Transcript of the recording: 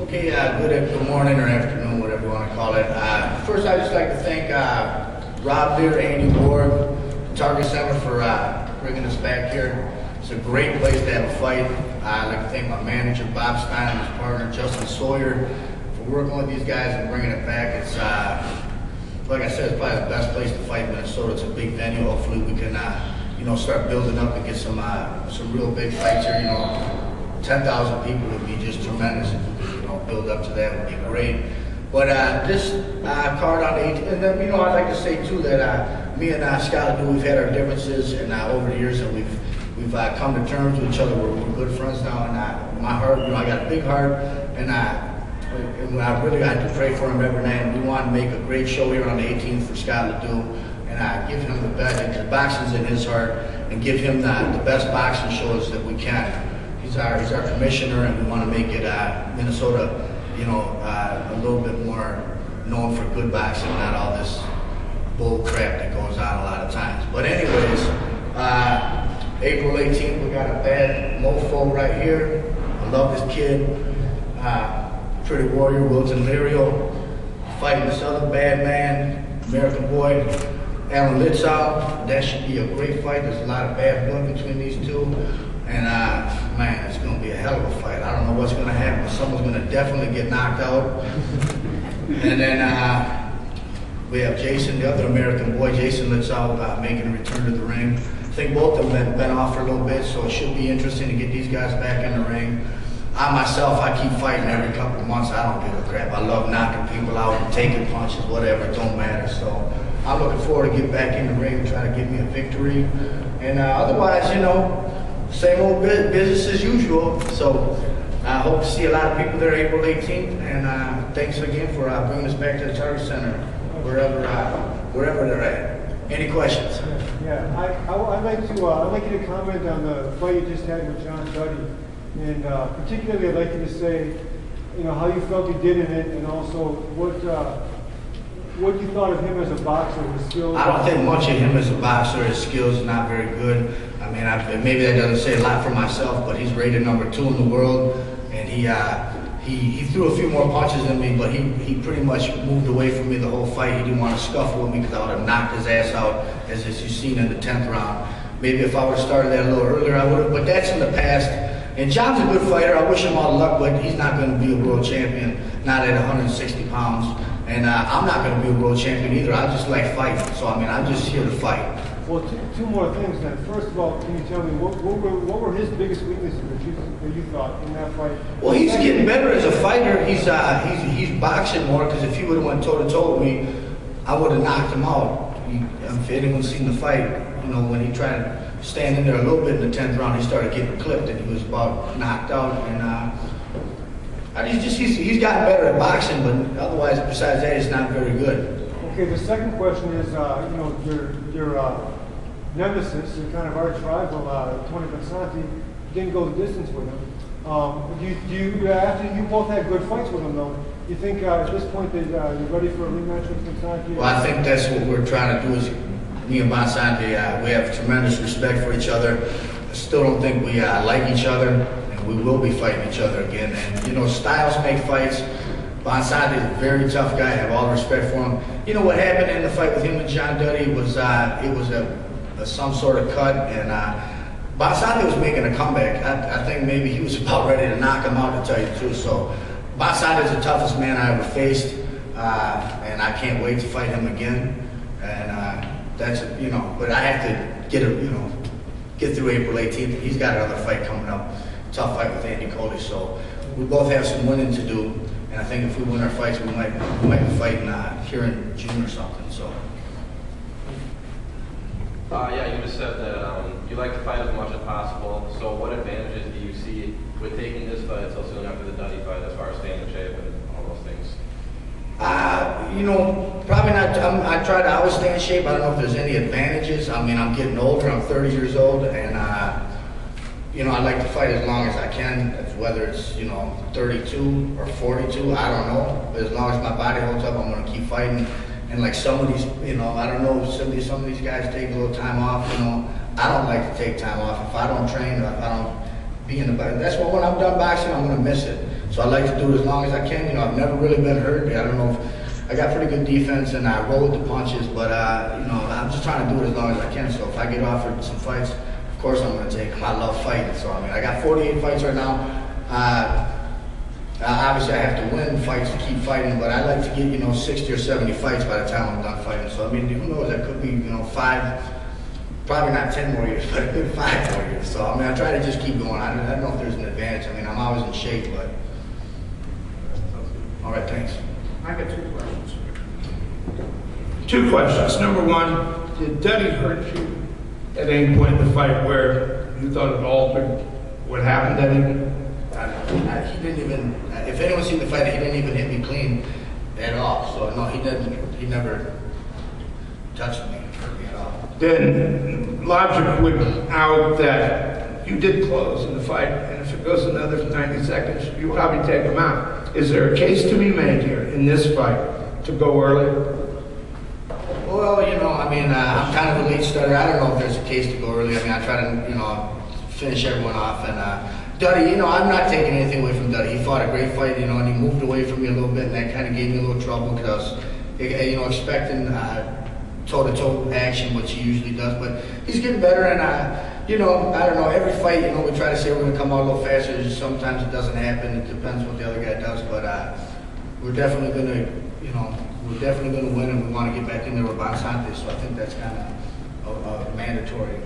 Okay, good morning or afternoon, whatever you want to call it. First, I'd just like to thank Rob Lear, Andy Ward, Target Center for bringing us back here. It's a great place to have a fight. I'd like to thank my manager, Bob Stein, and his partner, Justin Sawyer, for working with these guys and bringing it back. It's, like I said, it's probably the best place to fight in Minnesota. It's a big venue. Hopefully we can, start building up and get some real big fights here. 10,000 people would be just tremendous if we could, build up to that. Would be great. But this card on the 18th, and then, I'd like to say too that me and Scott Ledoux, we've had our differences, and over the years, and we've come to terms with each other. We're good friends now, and my heart, I got a big heart, and I do pray for him every night. And we want to make a great show here on the 18th for Scott Ledoux, and give him the best. And boxing's in his heart, and give him the best boxing shows that we can. He's our commissioner, and we want to make it Minnesota, a little bit more known for good boxing, not all this bull crap that goes on a lot of times. But anyways, April 18th, we got a bad mofo right here. I love this kid. Pretty Warrior, Wilton Lirio, fighting this other bad man, American boy, Alan Litzow. That should be a great fight. There's a lot of bad blood between these two. And man, it's going to be a hell of a fight. I don't know what's going to happen. Someone's going to definitely get knocked out. And then we have Jason, the other American boy, Jason Litzow, making a return to the ring. I think both of them have been off for a little bit, so it should be interesting to get these guys back in the ring. I myself, I keep fighting every couple of months. I don't give a crap. I love knocking people out and taking punches, whatever. It don't matter. So I'm looking forward to get back in the ring and try to get me a victory. And otherwise, same old business as usual. So I hope to see a lot of people there April 18th. And thanks again for bringing us back to the Target Center, wherever they're at. Any questions? Yeah, I'd like you to comment on the fight you just had with John Duddy. And particularly, I'd like you to say, how you felt you did in it, and also what you thought of him as a boxer, his skills. I don't think much of him as a boxer. His skills are not very good. I mean, maybe that doesn't say a lot for myself, but he's rated number 2 in the world, and he threw a few more punches than me, but he pretty much moved away from me the whole fight. He didn't want to scuffle with me because I would have knocked his ass out, as you've seen in the 10th round. Maybe if I would have started that a little earlier, I would have, but that's in the past. And John's a good fighter. I wish him all the luck, but he's not going to be a world champion, not at 160 pounds. And I'm not going to be a world champion either. I just like fighting. So, I mean, I'm just here to fight. Well, two more things then. First of all, can you tell me what were his biggest weaknesses that you thought in that fight? Well, he's getting better as a fighter. He's boxing more, because if he would have went toe-to-toe with me, I would have knocked him out. If anyone's seen the fight, when he tried to stand in there a little bit in the 10th round, he started getting clipped, and he was about knocked out. And he's gotten better at boxing, but otherwise, besides that, he's not very good. Okay, the second question is, your nemesis, your kind of arch rival, Tony Bonsante, didn't go the distance with him. After you both had good fights with him, though, you think at this point that you're ready for a rematch with Bonsante? Well, I think that's what we're trying to do. Is me and Bonsante, we have tremendous respect for each other. I still don't think we like each other, and we will be fighting each other again. And styles make fights. Bonsante is a very tough guy. I have all respect for him. What happened in the fight with him and John Duddy was it was some sort of cut, and Bonsante was making a comeback. I think maybe he was about ready to knock him out, to tell you the truth. So Bonsante is the toughest man I ever faced, and I can't wait to fight him again. And that's but I have to get through April 18th. He's got another fight coming up, tough fight with Andy Coley. So we both have some winning to do. And I think if we win our fights, we might be fighting here in June or something. So. Yeah, you just said that you like to fight as much as possible. So what advantages do you see with taking this fight until soon after the Duddy fight, as far as staying in shape and all those things? Probably not. I try to always stay in shape. I don't know if there's any advantages. I mean, I'm getting older. I'm 30 years old, and I like to fight as long as I can, whether it's, 32 or 42, I don't know. But as long as my body holds up, I'm going to keep fighting. And like some of these, I don't know, some of these guys take a little time off, I don't like to take time off. If I don't train or if I don't be in the body, that's why when I'm done boxing, I'm going to miss it. So I like to do it as long as I can. You know, I've never really been hurt. I don't know if I got pretty good defense and I roll with the punches, but you know, I'm just trying to do it as long as I can. So if I get offered some fights, of course I'm going to take them. I love fighting. So I mean, I got 48 fights right now. Obviously, I have to win fights to keep fighting, but I like to get, you know, 60 or 70 fights by the time I'm done fighting. So I mean, who knows? That could be, you know, 5, probably not 10 more years, but a good 5 more years. So I mean, I try to just keep going. I don't know if there's an advantage. I mean, I'm always in shape, but all right, thanks. I got 2 questions. 2 questions. Number 1, did Duddy hurt you at any point in the fight where you thought it altered what happened at him? He didn't even, if anyone seen the fight, he didn't even hit me clean at all. So no, he never touched me, hurt me at all. Then logic would out that you did close in the fight, and if it goes another 90 seconds, you probably take him out. Is there a case to be made here in this fight to go early? Well, you know, I mean, I'm kind of a late starter. I don't know if there's a case to go early. I mean, I try to, you know, finish everyone off. And Duddy, you know, I'm not taking anything away from Duddy. He fought a great fight, you know, and he moved away from me a little bit, and that kind of gave me a little trouble because I was, you know, expecting toe-to-toe action, which he usually does. But he's getting better, and, you know, I don't know, every fight, you know, we try to say we're going to come out a little faster. Sometimes it doesn't happen. It depends what the other guy does. But we're definitely going to, you know, we're definitely going to win, and we want to get back in there with Bonsante. So I think that's kind of mandatory.